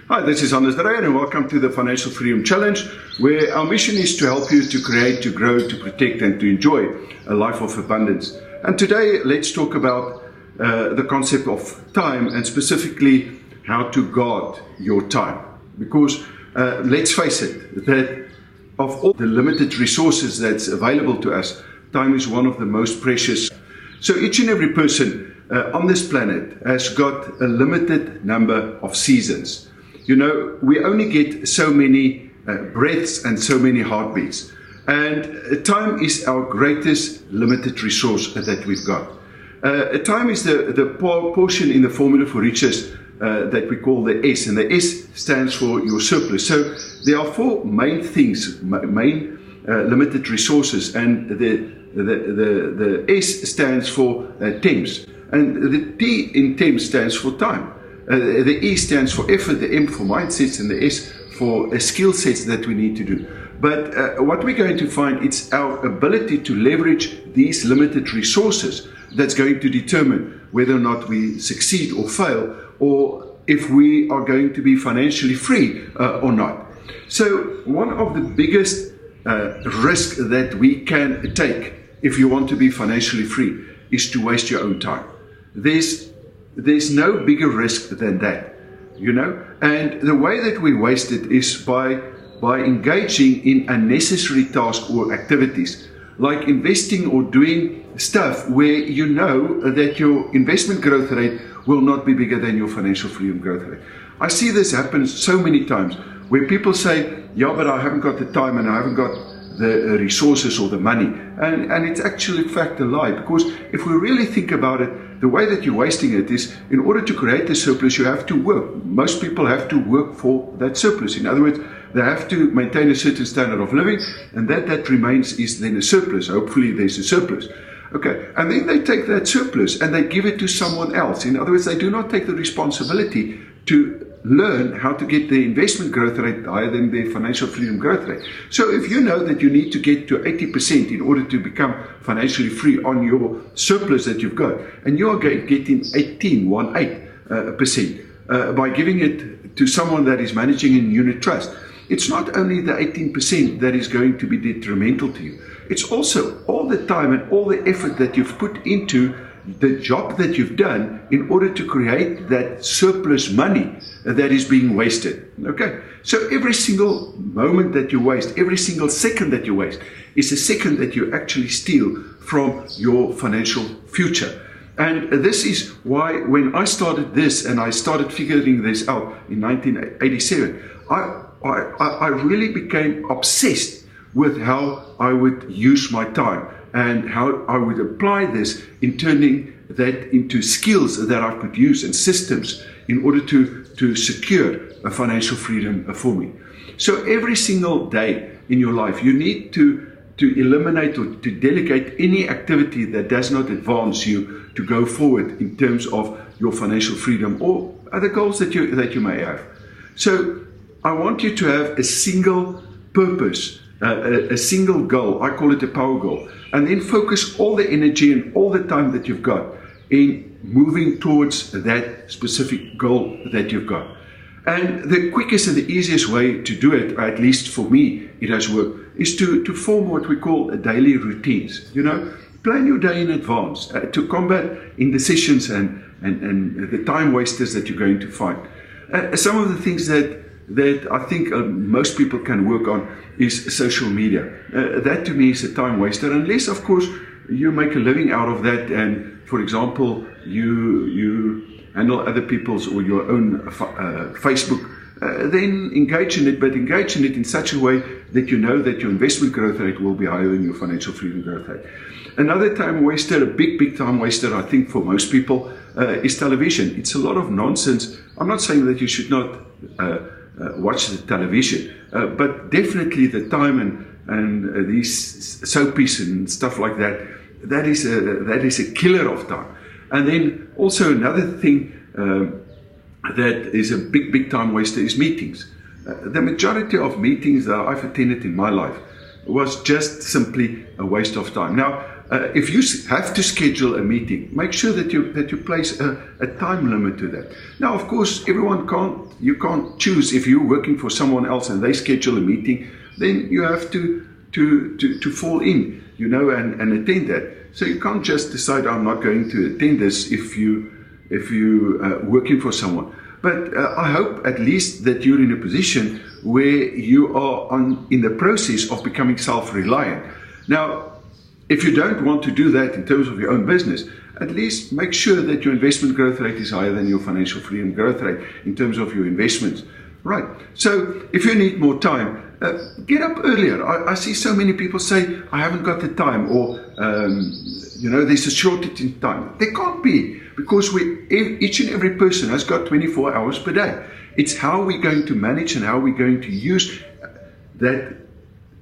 Hi, this is Dreyer and welcome to the Financial Freedom Challenge, where our mission is to help you to create, to grow, to protect and to enjoy a life of abundance. And today let's talk about the concept of time and specifically how to guard your time. Because let's face it, that of all the limited resources that's available to us, time is one of the most precious. So each and every person on this planet has got a limited number of seasons. You know, we only get so many breaths and so many heartbeats. And time is our greatest limited resource that we've got. Time is the portion in the formula for riches that we call the S, and the S stands for your surplus. So there are four main things, main limited resources, and the S stands for temps, and the T in temps stands for time. The E stands for effort, the M for mindsets, and the S for skill sets that we need to do. But what we're going to find, it's our ability to leverage these limited resources that's going to determine whether or not we succeed or fail, or if we are going to be financially free or not. So one of the biggest risks that we can take if you want to be financially free is to waste your own time. There's no bigger risk than that, you know. And the way that we waste it is by engaging in unnecessary tasks or activities, like investing or doing stuff where you know that your investment growth rate will not be bigger than your financial freedom growth rate. I see this happen so many times where people say, yeah, but I haven't got the time and I haven't got the resources or the money. And it's actually in fact a lie, because if we really think about it, the way that you're wasting it is, in order to create the surplus, you have to work. Most people have to work for that surplus. In other words, they have to maintain a certain standard of living, and that remains is then a surplus. Hopefully there's a surplus. Okay, and then they take that surplus and they give it to someone else. In other words, they do not take the responsibility to learn how to get the investment growth rate higher than their financial freedom growth rate. So if you know that you need to get to 80% in order to become financially free on your surplus that you've got, and you are getting 18% by giving it to someone that is managing in unit trust, it's not only the 18% that is going to be detrimental to you, it's also all the time and all the effort that you've put into the job that you've done in order to create that surplus money that is being wasted. Okay, so every single moment that you waste, every single second that you waste, is a second that you actually steal from your financial future. And this is why when I started this and I started figuring this out in 1987, I really became obsessed with how I would use my time and how I would apply this in turning that into skills that I could use and systems in order to secure a financial freedom for me. So every single day in your life, you need to eliminate or to delegate any activity that does not advance you to go forward in terms of your financial freedom or other goals that you may have. So I want you to have a single purpose, a single goal. I call it a power goal. And then focus all the energy and all the time that you've got in moving towards that specific goal that you've got. And the quickest and the easiest way to do it, or at least for me, it has worked, is to form what we call daily routines. You know, plan your day in advance to combat indecisions and the time wasters that you're going to find. Some of the things that I think most people can work on is social media. That to me is a time waster, unless of course you make a living out of that, and for example you handle other people's or your own Facebook, then engage in it, but engage in it in such a way that you know that your investment growth rate will be higher than your financial freedom growth rate. Another time waster, a big time waster, I think for most people, is television. It's a lot of nonsense. I'm not saying that you should not watch the television, but definitely the time and these soapies and stuff like that, that is a killer of time. And then also another thing that is a big time waster is meetings. The majority of meetings that I've attended in my life was just simply a waste of time. Now, if you have to schedule a meeting, make sure that you place a time limit to that. Now, of course, you can't choose. If you're working for someone else and they schedule a meeting, then you have to fall in, and attend that. So you can't just decide, I'm not going to attend this if you working for someone. But I hope at least that you're in a position where you are in the process of becoming self-reliant. Now, if you don't want to do that in terms of your own business, at least make sure that your investment growth rate is higher than your financial freedom growth rate in terms of your investments. Right. So if you need more time, get up earlier. I see so many people say, I haven't got the time, or, there's a shortage in time. There can't be, because each and every person has got 24 hours per day. It's how we're going to manage and how we're going to use that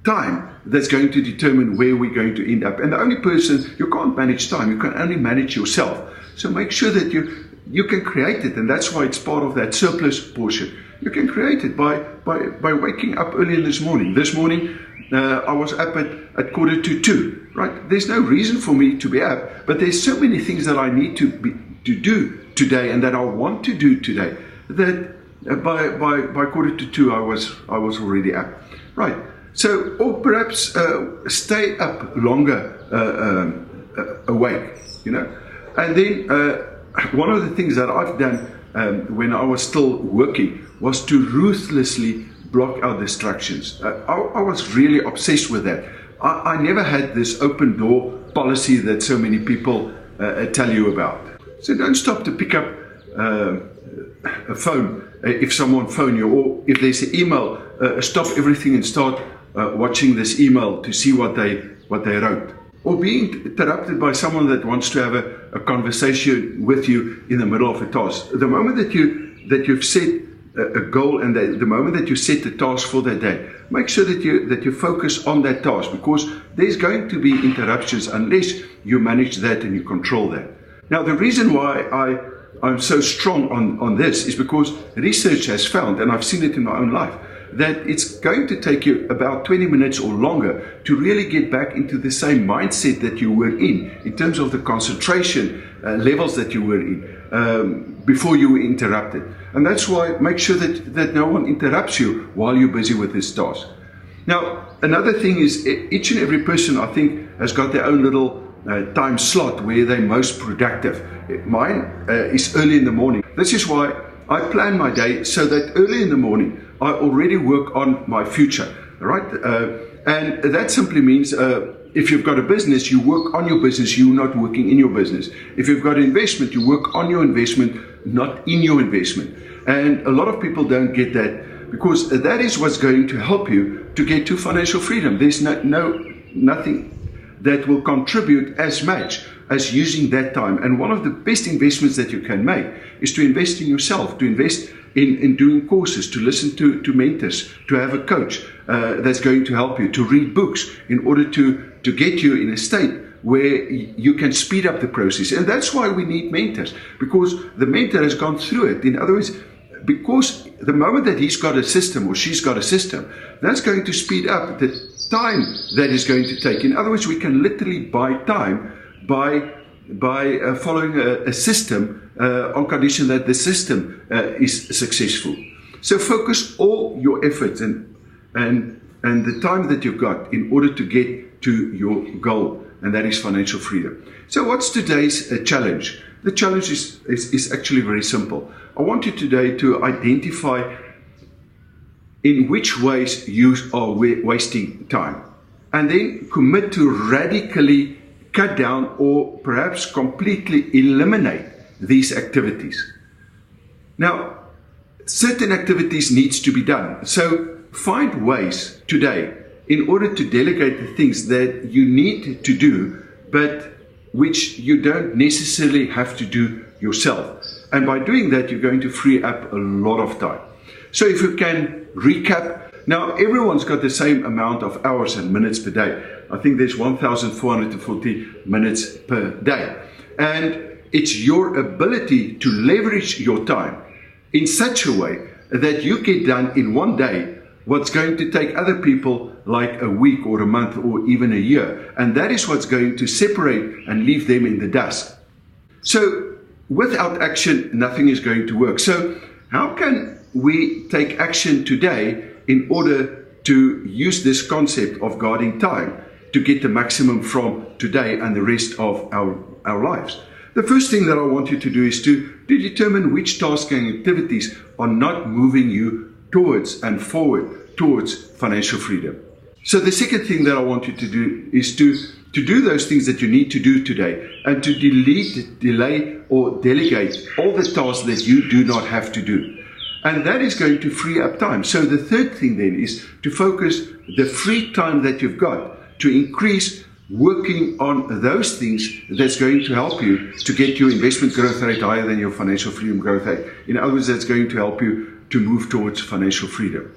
time that's going to determine where we're going to end up. And the only person, you can't manage time, you can only manage yourself. So make sure that you can create it, and that's why it's part of that surplus portion. You can create it by waking up early this morning. This morning, I was up at 1:45, right? There's no reason for me to be up, but there's so many things that I need to do today and that I want to do today that by 1:45 I was already up, right? So, or perhaps stay up longer awake, And then one of the things that I've done when I was still working was to ruthlessly block out distractions. I was really obsessed with that. I never had this open door policy that so many people tell you about. So don't stop to pick up a phone if someone phone you, or if there's an email, stop everything and start watching this email to see what they wrote. Or being interrupted by someone that wants to have a conversation with you in the middle of a task. The moment that you've set a goal, and the moment that you set the task for that day, make sure that you focus on that task, because there's going to be interruptions unless you manage that and you control that. Now, the reason why I'm so strong on this is because research has found, and I've seen it in my own life, that it's going to take you about 20 minutes or longer to really get back into the same mindset that you were in terms of the concentration levels that you were in before you were interrupted. And that's why make sure that no one interrupts you while you're busy with this task. Now, another thing is each and every person, I think, has got their own little time slot where they're most productive. Mine is early in the morning. This is why I plan my day so that early in the morning I already work on my future, right? And that simply means if you've got a business, you work on your business, you're not working in your business. If you've got an investment, you work on your investment, not in your investment. And a lot of people don't get that, because that is what's going to help you to get to financial freedom. There's nothing that will contribute as much as using that time. And one of the best investments that you can make is to invest in yourself, to invest in doing courses, to listen to mentors, to have a coach that's going to help you, to read books in order to get you in a state where you can speed up the process. And that's why we need mentors, because the mentor has gone through it. In other words, because the moment that he's got a system or she's got a system, that's going to speed up the time that is going to take. In other words, we can literally buy time by following a system on condition that the system is successful. So focus all your efforts and the time that you've got in order to get to your goal, and that is financial freedom. So what's today's challenge? The challenge is actually very simple. I want you today to identify in which ways you are wasting time, and then commit to radically cut down or perhaps completely eliminate these activities. Now, certain activities needs to be done. So find ways today in order to delegate the things that you need to do, but which you don't necessarily have to do yourself. And by doing that, you're going to free up a lot of time. So if you can recap, now everyone's got the same amount of hours and minutes per day. I think there's 1,440 minutes per day. And it's your ability to leverage your time in such a way that you get done in one day what's going to take other people like a week or a month or even a year. And that is what's going to separate and leave them in the dust. So without action, nothing is going to work. So how can we take action today in order to use this concept of guarding time to get the maximum from today and the rest of our lives? The first thing that I want you to do is to determine which tasks and activities are not moving you towards and forward towards financial freedom. So the second thing that I want you to do is to do those things that you need to do today, and to delete, delay, or delegate all the tasks that you do not have to do. And that is going to free up time. So the third thing then is to focus the free time that you've got to increase working on those things that's going to help you to get your investment growth rate higher than your financial freedom growth rate. In other words, that's going to help you to move towards financial freedom.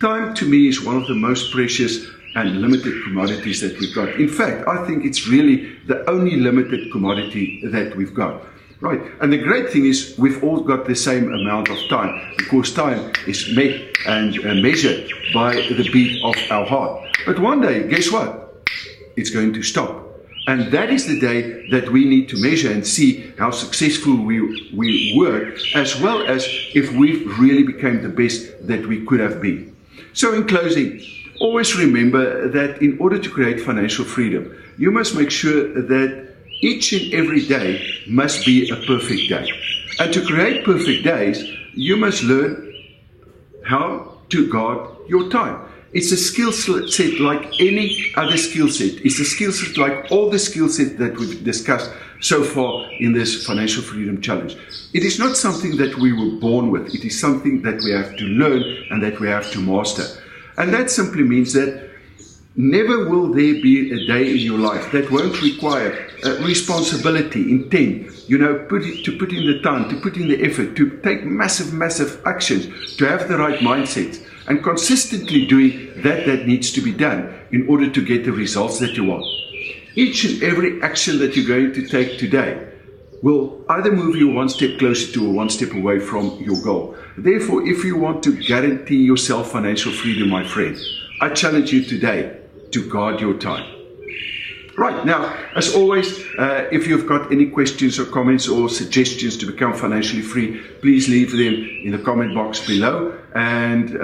Time, to me, is one of the most precious and limited commodities that we've got. In fact, I think it's really the only limited commodity that we've got. Right, and the great thing is we've all got the same amount of time, because time is met and measured by the beat of our heart. But one day, guess what? It's going to stop. And that is the day that we need to measure and see how successful we were, as well as if we've really become the best that we could have been. So in closing, always remember that in order to create financial freedom, you must make sure that each and every day must be a perfect day. And to create perfect days, you must learn how to guard your time. It's a skill set like any other skill set. It's a skill set like all the skill sets that we've discussed so far in this Financial Freedom Challenge. It is not something that we were born with. It is something that we have to learn and that we have to master. And that simply means that never will there be a day in your life that won't require responsibility, intent, to put in the time, to put in the effort, to take massive actions, to have the right mindset, and consistently doing that needs to be done in order to get the results that you want. Each and every action that you're going to take today will either move you one step closer to or one step away from your goal. Therefore, if you want to guarantee yourself financial freedom, my friend, I challenge you today to guard your time. Right, now, as always, if you've got any questions or comments or suggestions to become financially free, please leave them in the comment box below, and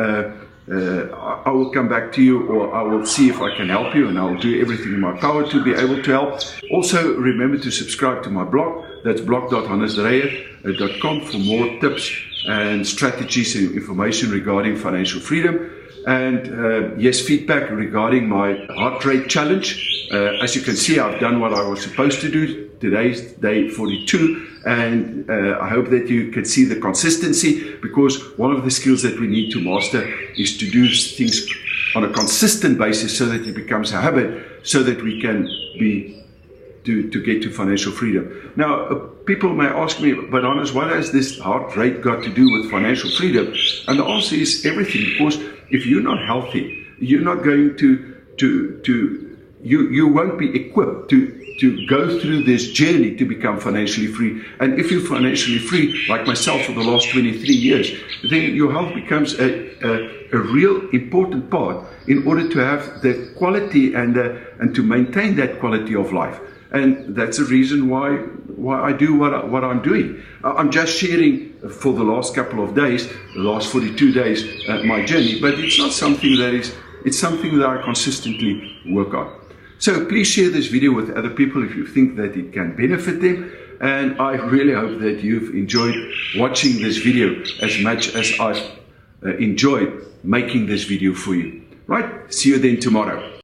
I will come back to you, or I will see if I can help you, and I will do everything in my power to be able to help. Also, remember to subscribe to my blog. That's blog.hannesdreyer.com for more tips and strategies and information regarding financial freedom. And yes, feedback regarding my heart rate challenge. As you can see, I've done what I was supposed to do. Today's day 42, and I hope that you can see the consistency, because one of the skills that we need to master is to do things on a consistent basis so that it becomes a habit, so that we can to get to financial freedom. Now, people may ask me, but Hannes, what has this heart rate got to do with financial freedom? And the answer is everything, because if you're not healthy, you're not going you won't be equipped to go through this journey to become financially free. And if you're financially free, like myself for the last 23 years, then your health becomes a real important part in order to have the quality and to maintain that quality of life. And that's the reason why I do what I'm doing. I'm just sharing for the last couple of days, the last 42 days, my journey, but it's not something it's something that I consistently work on. So please share this video with other people if you think that it can benefit them. And I really hope that you've enjoyed watching this video as much as I've enjoyed making this video for you. Right? See you then tomorrow.